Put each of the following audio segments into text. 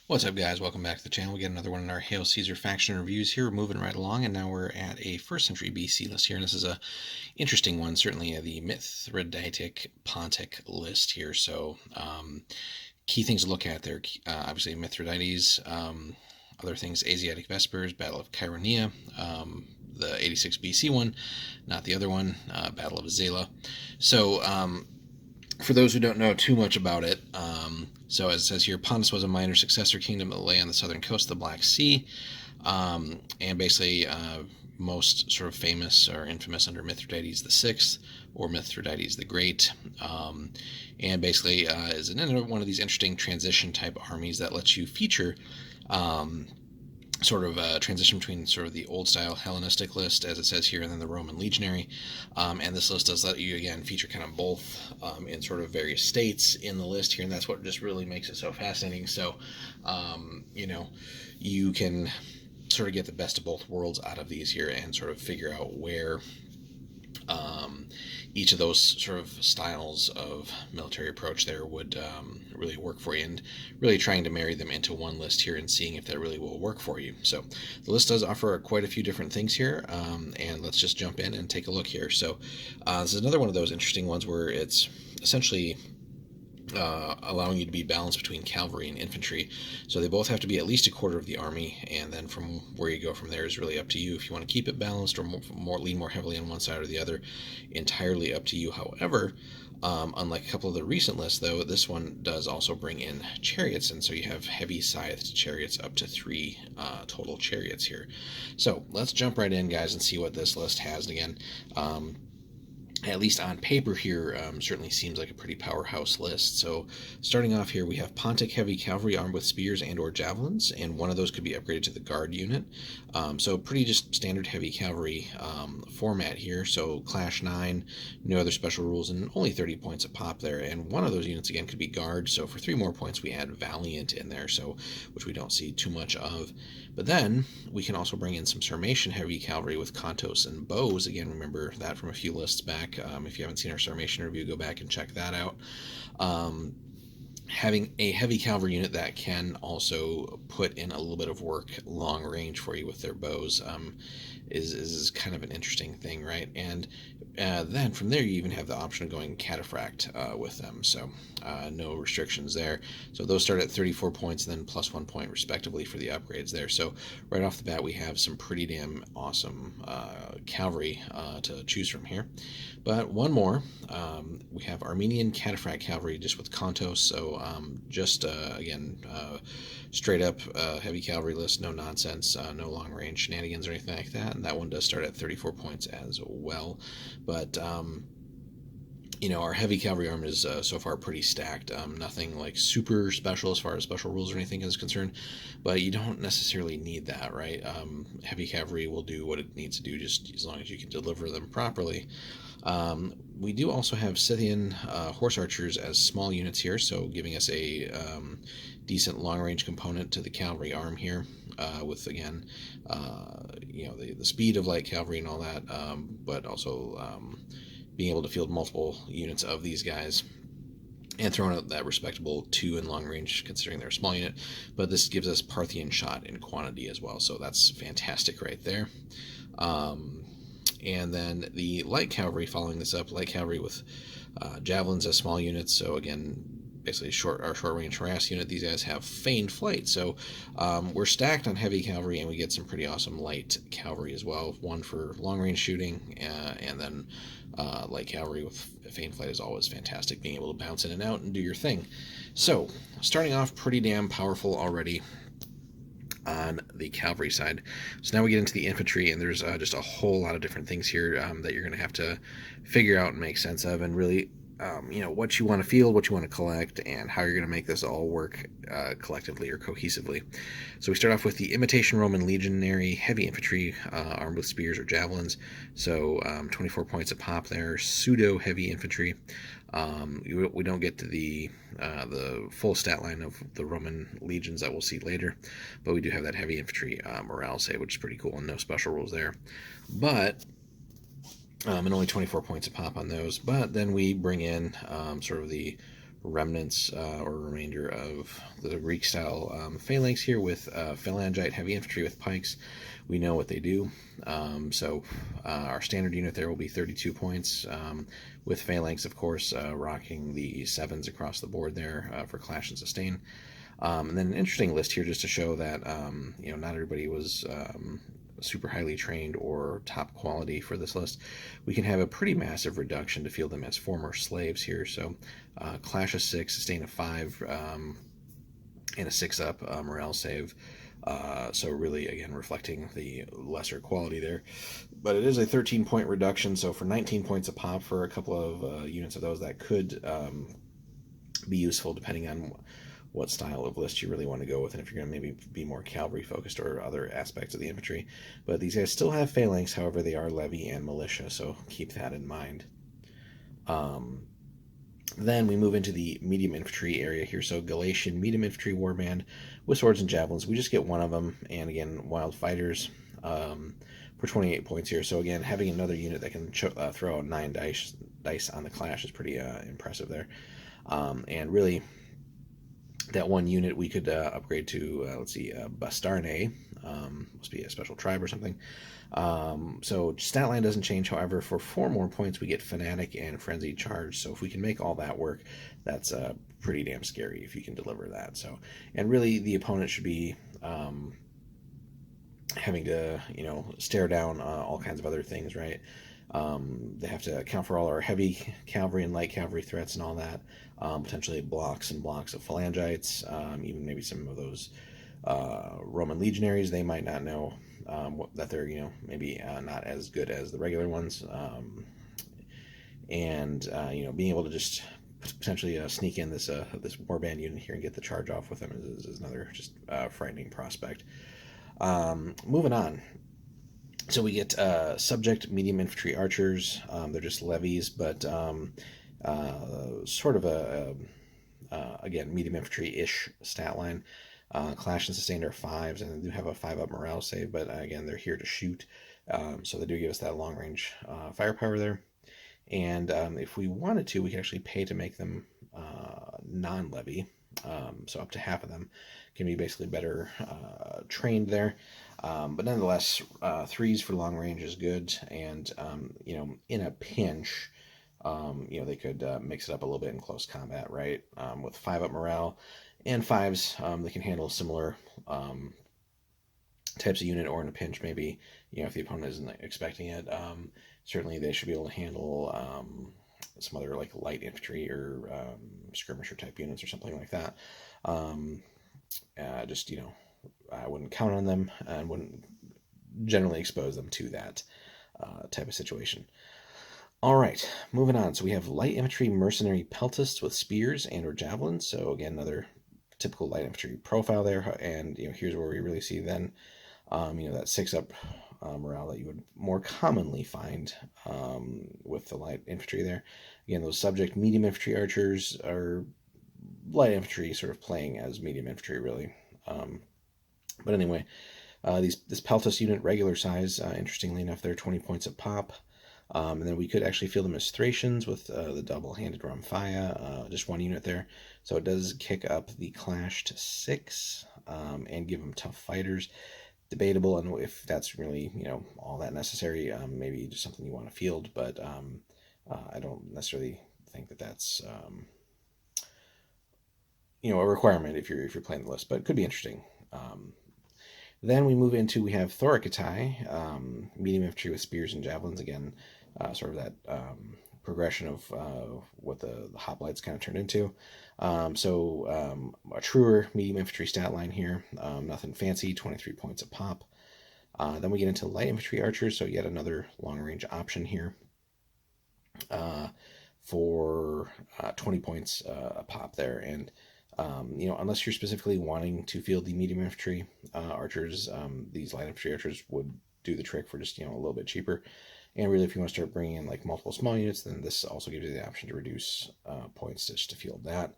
What's up, guys? Welcome back to the channel. We get another one in our Hail Caesar faction reviews here. We're moving right along, and now we're at a 1st century BC list here, and this is a interesting one, certainly the Mithridatic Pontic list here. So, key things to look at there, obviously Mithridates, other things, Asiatic Vespers, Battle of Chaeronea, the 86 BC one, not the other one, Battle of Zela. So, for those who don't know too much about it, so as it says here, Pontus was a minor successor kingdom that lay on the southern coast of the Black Sea, and basically most sort of famous or infamous under Mithridates the Sixth or Mithridates the Great, and basically is another one of these interesting transition type armies that lets you feature sort of a transition between sort of the old style Hellenistic list, as it says here, and then the Roman legionary. And this list does let you, again, feature kind of both in sort of various states in the list here, and that's what just really makes it so fascinating. So, you can sort of get the best of both worlds out of these here and sort of figure out where each of those sort of styles of military approach there would really work for you, and really trying to marry them into one list here and seeing if that really will work for you. So the list does offer quite a few different things here, and let's just jump in and take a look here. So this is another one of those interesting ones where it's essentially allowing you to be balanced between cavalry and infantry. So they both have to be at least a quarter of the army, and then from where you go from there is really up to you if you want to keep it balanced or lean more heavily on one side or the other. Entirely up to you. However, unlike a couple of the recent lists, though, this one does also bring in chariots, and so you have heavy scythed chariots, up to 3 total chariots here. So let's jump right in, guys, and see what this list has. And again, at least on paper here, certainly seems like a pretty powerhouse list. So starting off here, we have Pontic heavy cavalry armed with spears and or javelins, and one of those could be upgraded to the guard unit. So pretty just standard heavy cavalry format here. So Clash 9, no other special rules, and only 30 points a pop there. And one of those units, again, could be guard. So for 3 more points, we add Valiant in there, so which we don't see too much of. But then we can also bring in some Sarmatian heavy cavalry with Contos and bows. Again, remember that from a few lists back. If you haven't seen our Sarmatian review, go back and check that out. Having a heavy cavalry unit that can also put in a little bit of work long range for you with their bows is kind of an interesting thing, right? And then from there, you even have the option of going cataphract with them, so no restrictions there. So those start at 34 points, and then plus 1 point respectively for the upgrades there. So right off the bat, we have some pretty damn awesome cavalry to choose from here. But one more, we have Armenian cataphract cavalry just with Kontos, so again, straight up heavy cavalry list, no nonsense, no long range shenanigans or anything like that. And that one does start at 34 points as well. But our heavy cavalry arm is so far pretty stacked. Nothing like super special as far as special rules or anything is concerned, but you don't necessarily need that, right? Heavy cavalry will do what it needs to do just as long as you can deliver them properly. We do also have Scythian horse archers as small units here, so giving us a decent long-range component to the cavalry arm here, with, again, the speed of light cavalry and all that, but also being able to field multiple units of these guys, and throwing out that respectable 2 in long range considering they're a small unit. But this gives us Parthian shot in quantity as well, so that's fantastic right there. And then the light cavalry following this up, light cavalry with javelins as small units. So again, basically our short range harass unit. These guys have feigned flight, so we're stacked on heavy cavalry, and we get some pretty awesome light cavalry as well. One for long range shooting, and then light cavalry with feigned flight is always fantastic, being able to bounce in and out and do your thing. So starting off pretty damn powerful already on the cavalry side. So now we get into the infantry, and there's just a whole lot of different things here that you're going to have to figure out and make sense of, and really what you want to field, what you want to collect, and how you're going to make this all work collectively or cohesively. So we start off with the imitation Roman legionary heavy infantry armed with spears or javelins. So 24 points a pop there. Pseudo heavy infantry. We don't get to the full stat line of the Roman legions that we'll see later, but we do have that heavy infantry morale save, which is pretty cool, and no special rules there. But and only 24 points a pop on those. But then we bring in sort of the remnants or remainder of the Greek-style phalanx here with phalangite heavy infantry with pikes. We know what they do. So our standard unit there will be 32 points, with phalanx, of course, rocking the 7s across the board there for clash and sustain. And then an interesting list here just to show that not everybody was super highly trained or top quality for this list. We can have a pretty massive reduction to field them as former slaves here. So clash of 6, sustain of 5, and a 6-up morale save. So really, again, reflecting the lesser quality there. But it is a 13-point reduction, so for 19 points a pop for a couple of units of those, that could be useful depending on what style of list you really want to go with, and if you're going to maybe be more cavalry focused or other aspects of the infantry. But these guys still have phalanx, however they are levy and militia, so keep that in mind. Then we move into the medium infantry area here. So Galatian medium infantry warband with swords and javelins. We just get one of them, and again, wild fighters for 28 points here. So again, having another unit that can throw out 9 dice on the clash is pretty impressive there. And really, that one unit we could upgrade to, let's see, Bastarne. Must be a special tribe or something. So stat line doesn't change. However, for 4 more points, we get Fanatic and Frenzied Charge. So if we can make all that work, that's pretty damn scary if you can deliver that. So, and really, the opponent should be having to, stare down all kinds of other things, right? They have to account for all our heavy cavalry and light cavalry threats and all that. Potentially blocks and blocks of phalangites, even maybe some of those Roman legionaries. They might not know that they're maybe not as good as the regular ones, and being able to just potentially sneak in this warband unit here and get the charge off with them is another just frightening prospect. Moving on. So we get subject medium infantry archers. They're just levies, but sort of again, medium infantry-ish stat line. Clash and sustain are 5s, and they do have a 5-up morale save, but again, they're here to shoot. So they do give us that long-range firepower there. And if we wanted to, we could actually pay to make them non-levy. So up to half of them can be basically better trained there. But nonetheless, 3s for long range is good. And, in a pinch, they could mix it up a little bit in close combat, right? With 5-up morale and 5s, they can handle similar types of unit, or in a pinch, maybe, if the opponent isn't expecting it, certainly they should be able to handle some other like light infantry or skirmisher type units or something like that. Just, I wouldn't count on them and wouldn't generally expose them to that type of situation. All right, moving on. So we have light infantry mercenary peltists with spears and or javelins. So again, another typical light infantry profile there. And here's where we really see then that 6-up morale that you would more commonly find with the light infantry there. Again, those subject medium infantry archers are light infantry sort of playing as medium infantry, really. But anyway, this peltis unit, regular size, interestingly enough, they're 20 points a pop. And then we could actually field them as Thracians with the double-handed Ramphia, just one unit there. So it does kick up the clash to 6 and give them tough fighters. Debatable, and if that's really all that necessary, maybe just something you want to field, but I don't necessarily think that that's a requirement if you're playing the list, but it could be interesting. Then we move into, we have Thorakitai, medium infantry with spears and javelins. Again, sort of that progression of what the hoplites kind of turned into. So a truer medium infantry stat line here, nothing fancy, 23 points a pop. Then we get into light infantry archers, so yet another long range option here for 20 points a pop there. And unless you're specifically wanting to field the medium infantry archers, these light infantry archers would do the trick for just a little bit cheaper. And really, if you want to start bringing in like multiple small units, then this also gives you the option to reduce points just to field that.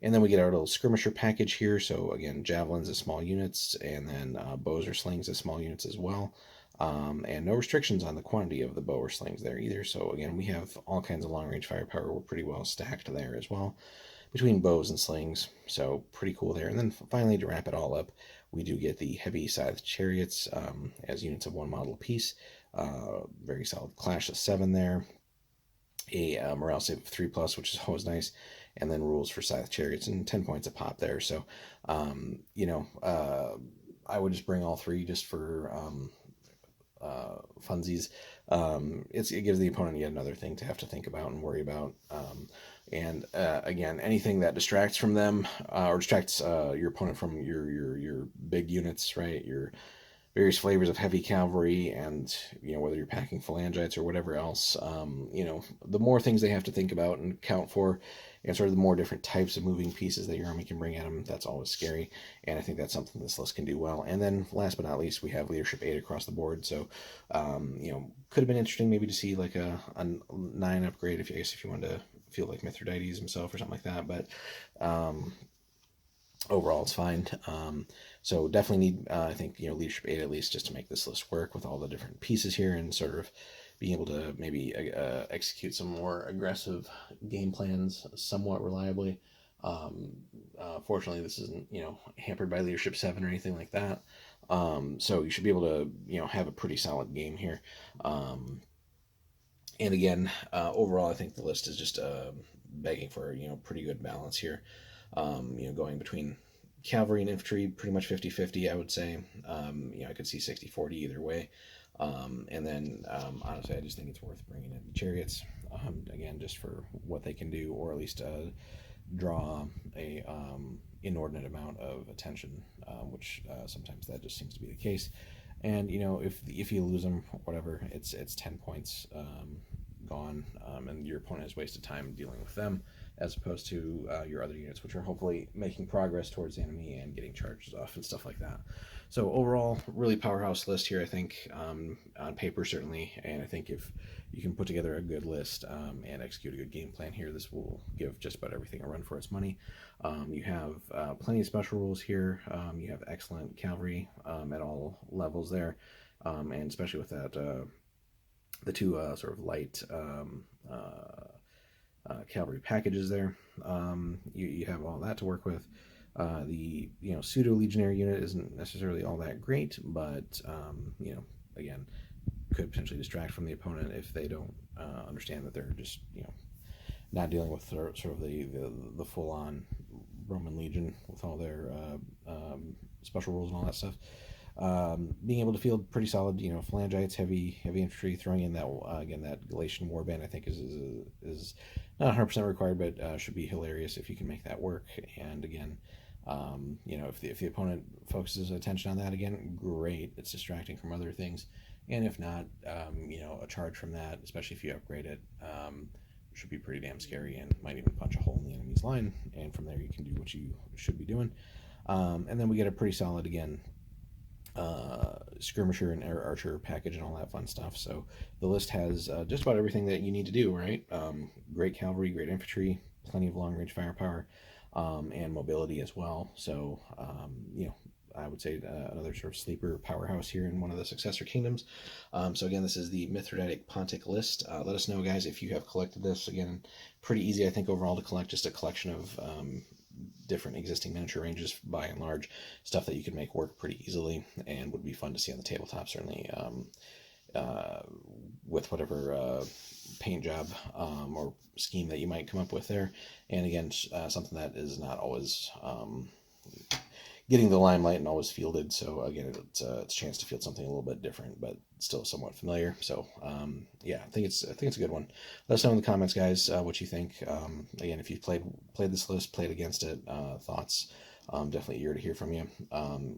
And then we get our little skirmisher package here. So again, javelins as small units, and then bows or slings as small units as well. And no restrictions on the quantity of the bow or slings there either. So again, we have all kinds of long-range firepower. We're pretty well stacked there as well. between bows and slings. So pretty cool there. And then finally, to wrap it all up, we do get the heavy scythe chariots as units of 1 model apiece. Very solid clash of 7 there. A morale save of 3+, which is always nice, and then rules for scythe chariots and 10 points a pop there. So, I would just bring all 3 just for funsies. It gives the opponent yet another thing to have to think about and worry about. And again, anything that distracts from them or distracts your opponent from your big units, right? Your various flavors of heavy cavalry, and whether you're packing phalangites or whatever else, the more things they have to think about and account for, and sort of the more different types of moving pieces that your army can bring at them, that's always scary. And I think that's something this list can do well. And then last but not least, we have leadership 8 across the board. So could have been interesting maybe to see like a 9 upgrade if you wanted to feel like Mithridates himself or something like that. But overall it's fine. So definitely need I think leadership 8 at least, just to make this list work with all the different pieces here, and sort of being able to maybe execute some more aggressive game plans somewhat reliably. Fortunately, this isn't hampered by leadership 7 or anything like that. So you should be able to have a pretty solid game here. And again, overall, I think the list is just begging for pretty good balance here. Going between cavalry and infantry, pretty much 50-50, I would say. I could see 60-40 either way. And then, honestly, I just think it's worth bringing in chariots, again, just for what they can do, or at least draw a inordinate amount of attention, which sometimes that just seems to be the case. And if you lose them, whatever, it's 10 points gone, and your opponent has wasted time dealing with them, as opposed to your other units, which are hopefully making progress towards the enemy and getting charges off and stuff like that. So overall, really powerhouse list here, I think, on paper certainly, and I think if you can put together a good list and execute a good game plan here, this will give just about everything a run for its money. You have plenty of special rules here. You have excellent cavalry at all levels there, and especially with that the 2 sort of light cavalry packages there. You have all that to work with. The pseudo legionary unit isn't necessarily all that great, but again, could potentially distract from the opponent if they don't understand that they're just not dealing with sort of the full on Roman legion with all their special rules and all that stuff. Being able to field pretty solid, phalangites, heavy infantry, throwing in that again, that Galatian warband, I think is not 100% required, but should be hilarious if you can make that work. And again, if the opponent focuses attention on that, again, great. It's distracting from other things. And if not, a charge from that, especially if you upgrade it, should be pretty damn scary and might even punch a hole in the enemy's line. And from there, you can do what you should be doing. And then we get a pretty solid, again, skirmisher and archer package and all that fun stuff. So the list has just about everything that you need to do, right? Great cavalry, great infantry, plenty of long range firepower, and mobility as well. So I would say another sort of sleeper powerhouse here in one of the successor kingdoms. So again, this is the Mithridatic Pontic list. Let us know, guys, if you have collected this. Again, pretty easy, I think, overall to collect. Just a collection of different existing miniature ranges, by and large, stuff that you can make work pretty easily and would be fun to see on the tabletop, certainly, with whatever paint job or scheme that you might come up with there. And again, something that is not always getting the limelight and always fielded. So again, it's a chance to field something a little bit different, but still somewhat familiar. So yeah, I think it's a good one. Let us know in the comments, guys, what you think. Again, if you've played this list, played against it, thoughts. Definitely eager to hear from you.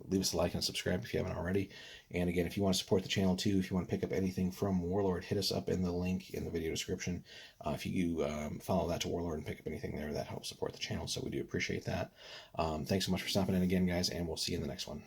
Leave us a like and subscribe if you haven't already. And again, if you want to support the channel too, if you want to pick up anything from Warlord, hit us up in the link in the video description. If you follow that to Warlord and pick up anything there, that helps support the channel. So we do appreciate that. Thanks so much for stopping in again, guys, and we'll see you in the next one.